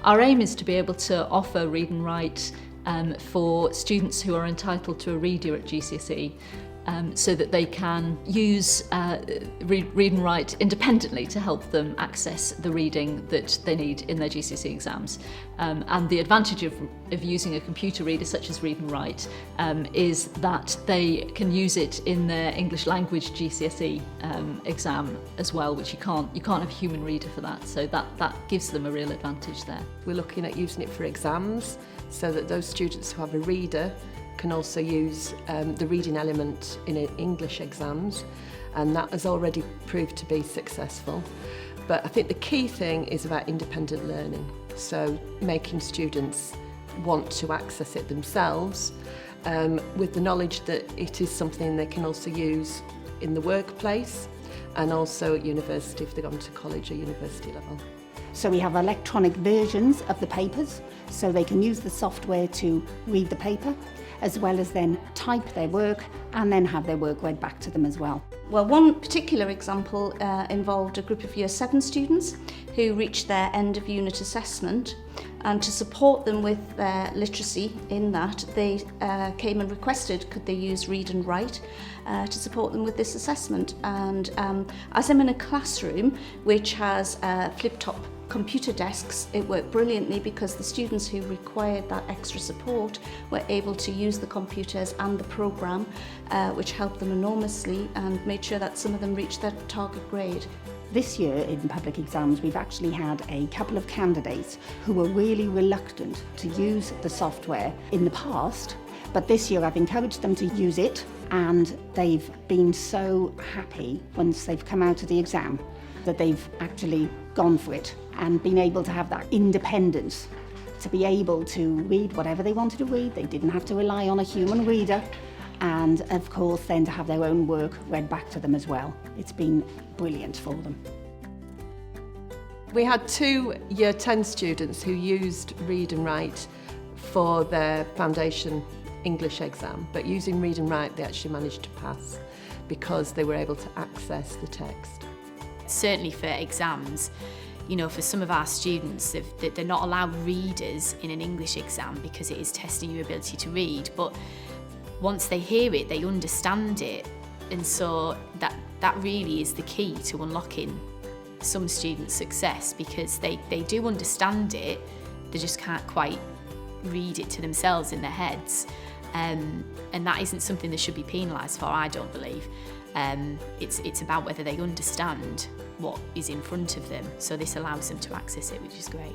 Our aim is to be able to offer Read and Write for students who are entitled to a reader at GCSE. So that they can use Read and Write independently to help them access the reading that they need in their GCSE exams. And the advantage of using a computer reader such as Read and Write is that they can use it in their English language GCSE exam as well, which you can't have a human reader for that. So that gives them a real advantage there. We're looking at using it for exams so that those students who have a reader can also use the reading element in English exams, and that has already proved to be successful. But I think the key thing is about independent learning, so making students want to access it themselves with the knowledge that it is something they can also use in the workplace and also at university if they've gone to college or university level. So we have electronic versions of the papers, so they can use the software to read the paper, as well as then type their work and then have their work read back to them as well. Well, one particular example involved a group of Year 7 students who reached their end of unit assessment, and to support them with their literacy in that, they came and requested could they use Read and Write to support them with this assessment. And as I'm in a classroom which has flip-top computer desks, it worked brilliantly because the students who required that extra support were able to use the computers and the programme, which helped them enormously and made sure that some of them reached their target grade. This year in public exams we've actually had a couple of candidates who were really reluctant to use the software in the past, but this year I've encouraged them to use it, and they've been so happy once they've come out of the exam that they've actually gone for it and been able to have that independence to be able to read whatever they wanted to read. They didn't have to rely on a human reader, and of course then to have their own work read back to them as well. It's been brilliant for them. We had 2 Year 10 students who used Read and Write for their foundation English exam, but using Read and Write they actually managed to pass because they were able to access the text. Certainly for exams, you know, for some of our students, they're not allowed readers in an English exam because it is testing your ability to read, but once they hear it, they understand it, and so that really is the key to unlocking some students' success, because they do understand it, they just can't quite read it to themselves in their heads, and that isn't something they should be penalised for, I don't believe. It's about whether they understand what is in front of them, so this allows them to access it, which is great.